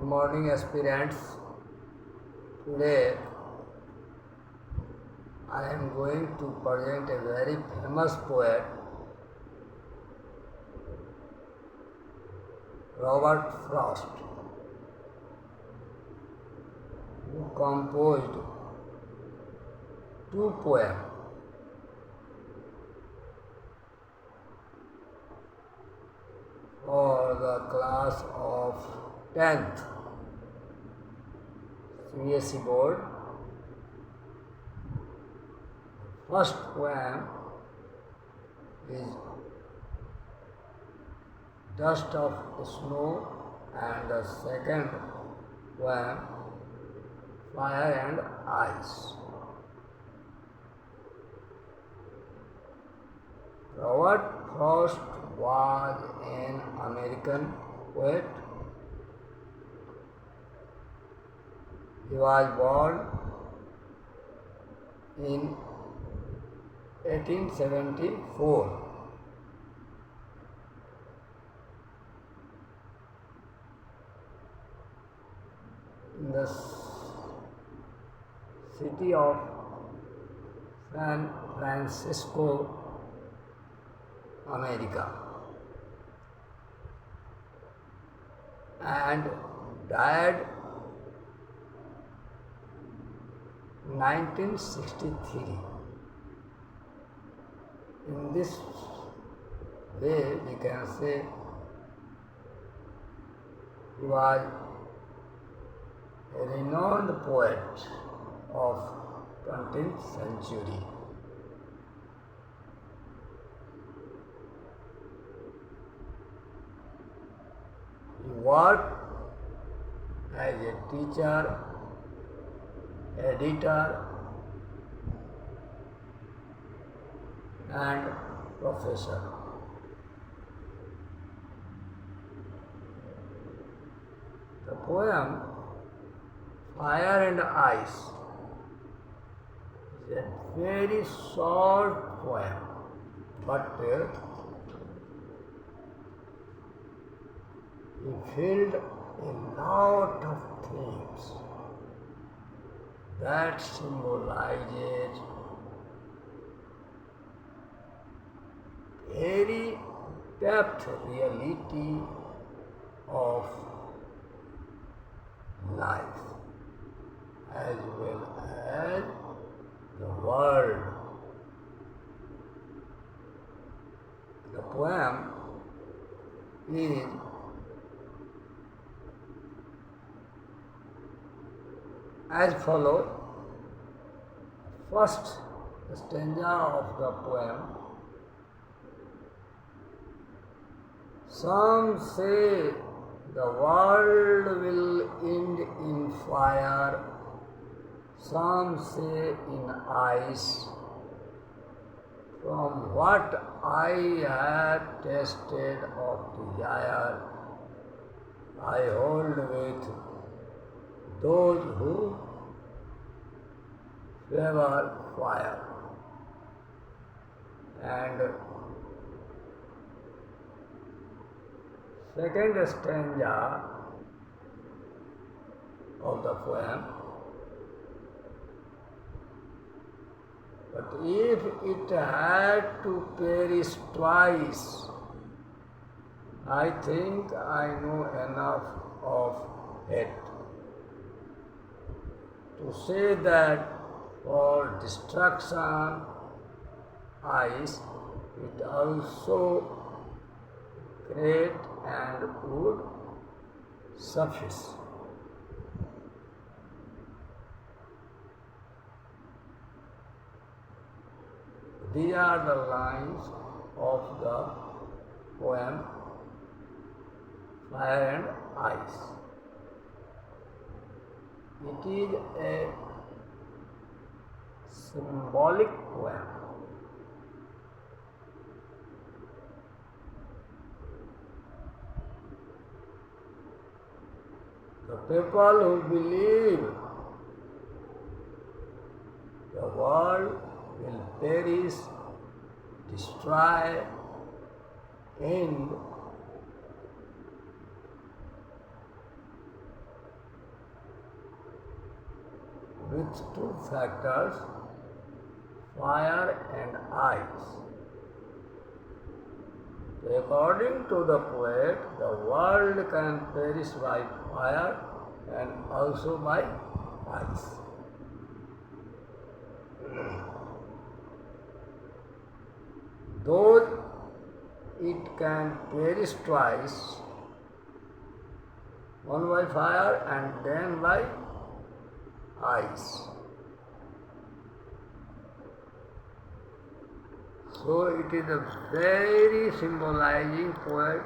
morning, aspirants. Today I am going to present a very famous poet, Robert Frost, who composed two poems for the class of 10th CBSE board. First poem is Dust of Snow, and the second poem Fire and Ice. Robert Frost was an American poet. He was born in 1874. In the city of San Francisco, America, and died 1963. In this way, we can say he was a renowned poet of 20th century. He worked as a teacher, editor, and professor. The poem Fire and Ice is a very short poem, but he filled a lot of things that symbolizes very depth reality of life as well as the world. The poem is as follows. First stanza of the poem: some say the world will end in fire, some say in ice. From what I have tasted of desire, I hold with those who favor fire. And second stanza of the poem: but if it had to perish twice, I think I know enough of it to say that for destruction ice it also great and would suffice. These are the lines of the poem Fire and Ice. It is a symbolic poem. The people who believe the world will perish, destroy, end with two factors, fire and ice. According to the poet, the world can perish by fire and also by ice. Though it can perish twice, one by fire and then by ice. So it is a very symbolizing poem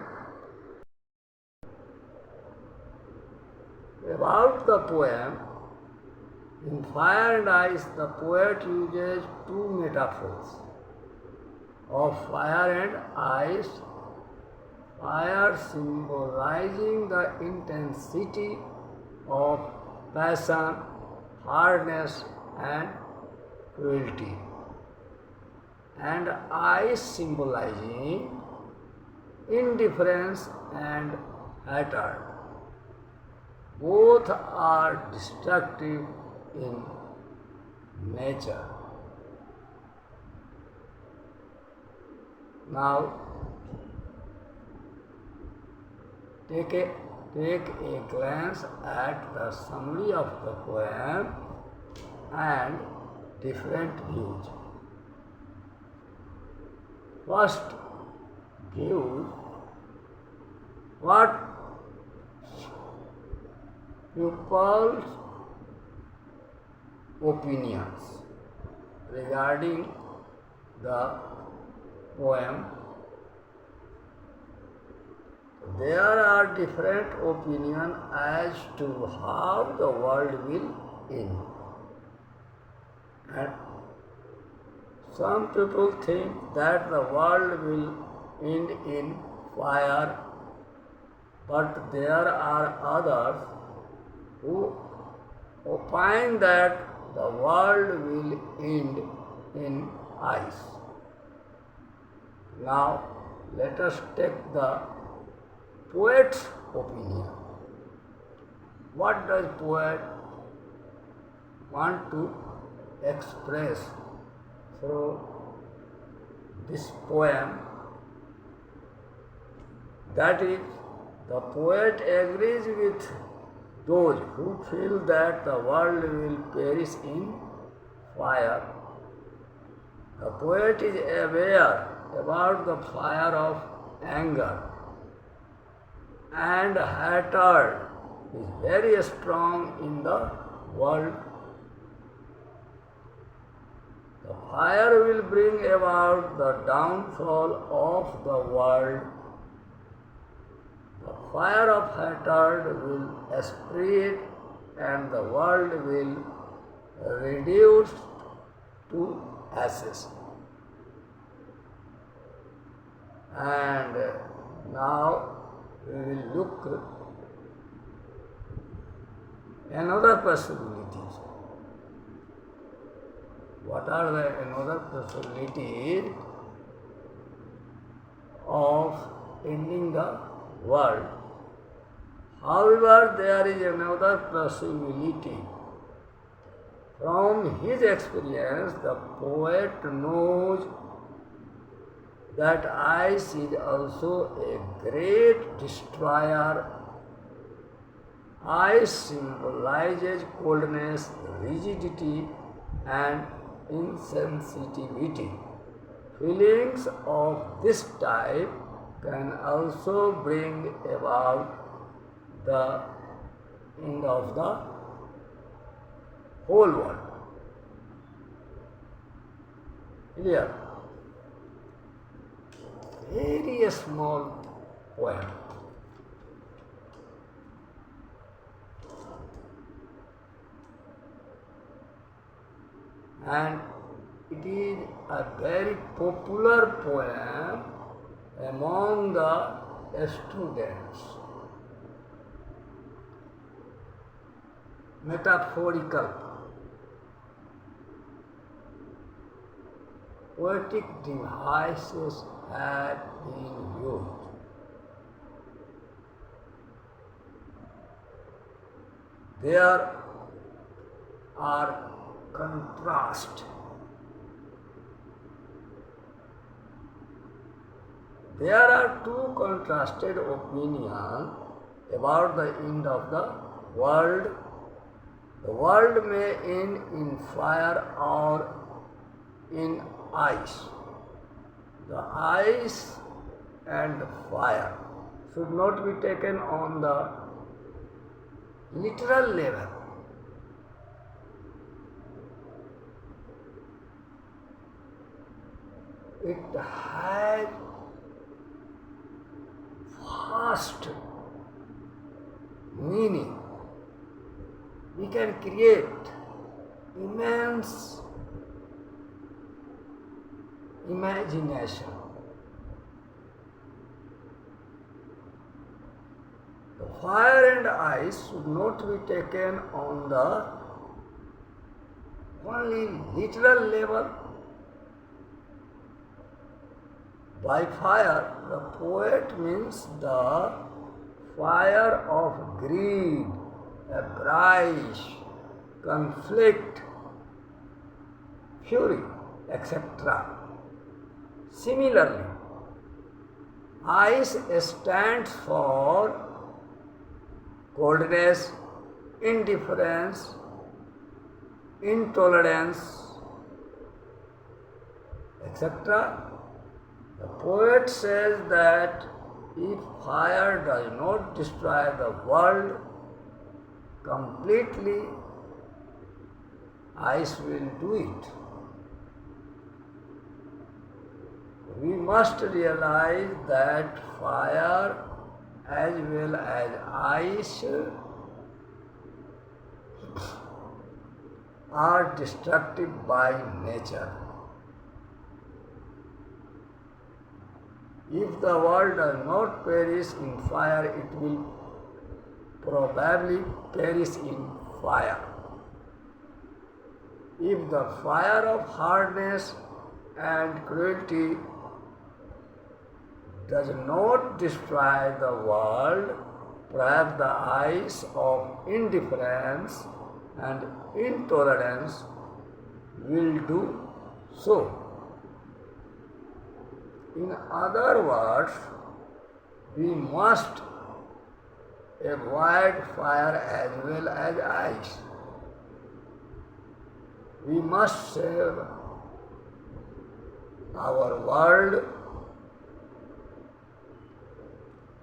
about the poem. In Fire and Ice, the poet uses two metaphors of fire and ice. Fire symbolizing the intensity of passion, hardness and cruelty, and ice symbolizing indifference and hatred. Both are destructive in nature. Now, take a glance at the summary of the poem and different views. First view, what pupils' opinions regarding the poem. There are different opinions as to how the world will end. And some people think that the world will end in fire, but there are others who opine that the world will end in ice. Now, let us take the poet's opinion. What does poet want to express through this poem? That is, the poet agrees with those who feel that the world will perish in fire. The poet is aware about the fire of anger, and hatred is very strong in the world. The fire will bring about the downfall of the world. The fire of hatred will spread and the world will reduce to ashes. And now we will look another possibilities. What are the another possibilities of ending the world? However, there is another possibility. From his experience, the poet knows that ice is also a great destroyer. Ice symbolizes coldness, rigidity, and insensitivity. Feelings of this type can also bring about the end of the whole world. Clear? Very small poem. And it is a very popular poem among the students. Metaphorical, poetic devices have been used. There are contrast. There are two contrasted opinions about the end of the world. The world may end in fire or in ice. The ice and fire should not be taken on the literal level. It has vast meaning. We can create immense imagination. The fire and ice should not be taken on the only literal level. By fire, the poet means the fire of greed, avarice, conflict, fury, etc. Similarly, ice stands for coldness, indifference, intolerance, etc. The poet says that if fire does not destroy the world completely, ice will do it. We must realize that fire as well as ice are destructive by nature. If the world does not perish in fire, it will probably perish in fire. If the fire of hardness and cruelty does not destroy the world, perhaps the ice of indifference and intolerance will do so. In other words, we must avoid fire as well as ice. We must save our world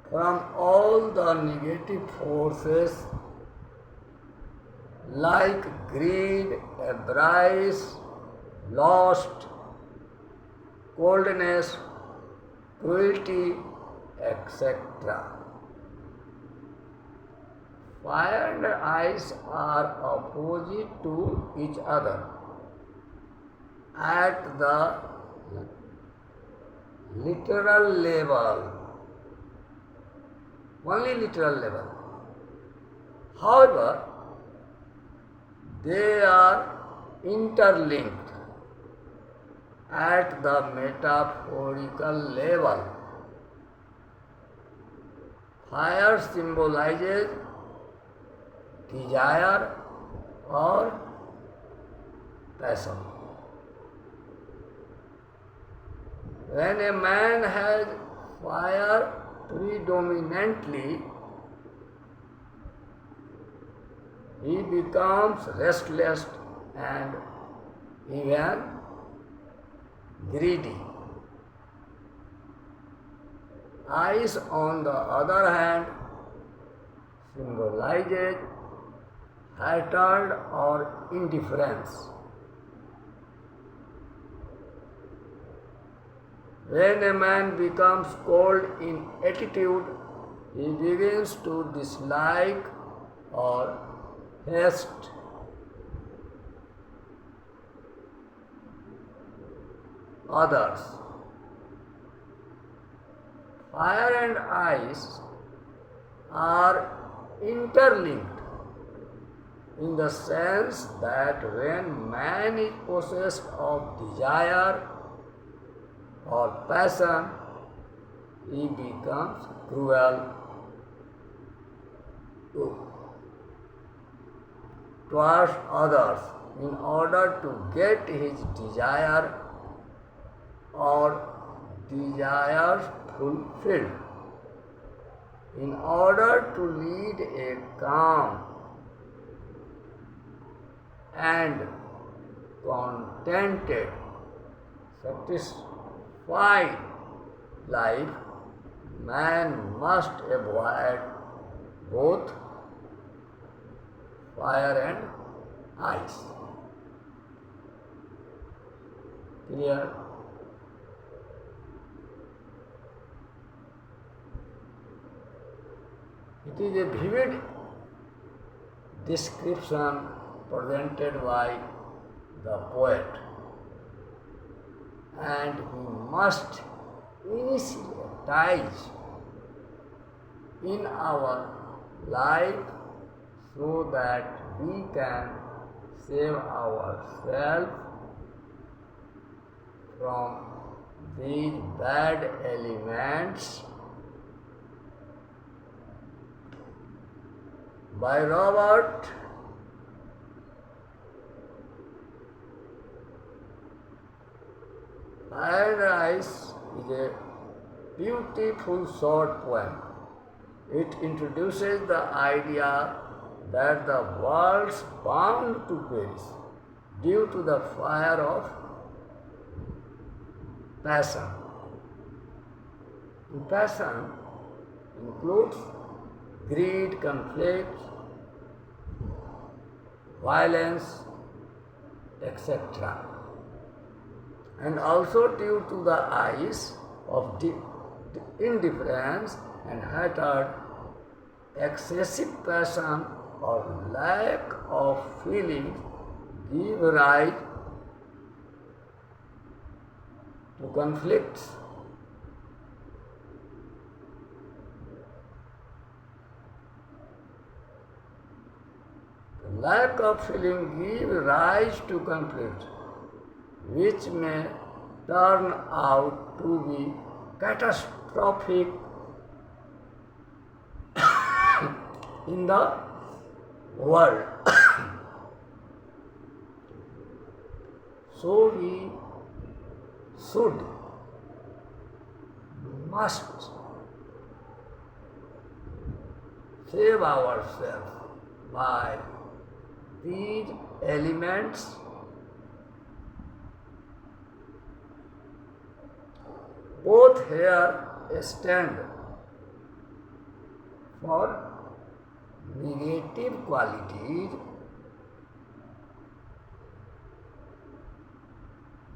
from all the negative forces like greed, avarice, lust, coldness, cruelty, etc. Fire and ice are opposite to each other at the literal level, only literal level. However, they are interlinked at the metaphorical level. Fire symbolizes desire or passion. When a man has fire predominantly, he becomes restless and even greedy. Ice, on the other hand, symbolizes hatred or indifference. When a man becomes cold in attitude, he begins to dislike or hate others. Fire and ice are interlinked in the sense that when man is possessed of desire or passion, he becomes cruel towards others in order to get his desire or desires fulfilled. In order to lead a calm and contented, satisfied life, man must avoid both fire and ice. Clear? It is a vivid description presented by the poet, and we must initialize in our life so that we can save ourselves from these bad elements. By Robert Paradise is a beautiful short poem. It introduces the idea that the world's bound to perish due to the fire of passion. And passion includes greed, conflict, violence, etc. And also due to the ice of indifference and hatred, excessive passion or lack of feeling give rise to conflicts. The lack of feeling give rise to conflict, which may turn out to be catastrophic in the world. So we must save ourselves by these elements. Both here stand for negative qualities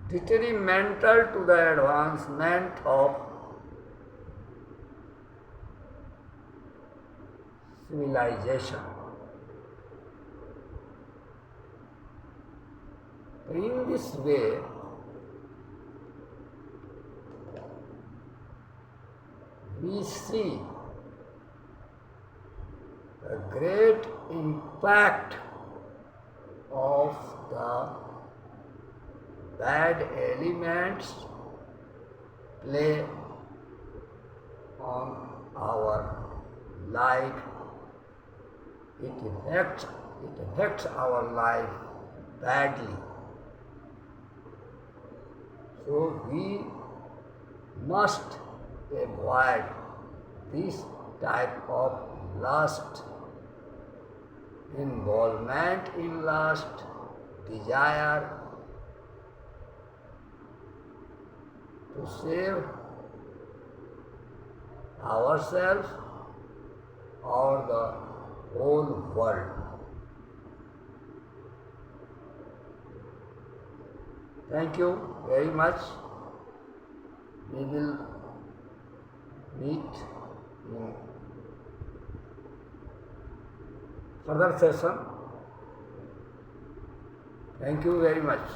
detrimental to the advancement of civilization. In this way, we see the great impact of the bad elements play on our life. It affects our life badly. So we must avoid this type of lust, involvement in lust, desire, to save ourselves or the whole world. Thank you very much. We will meet in further session. Thank you very much.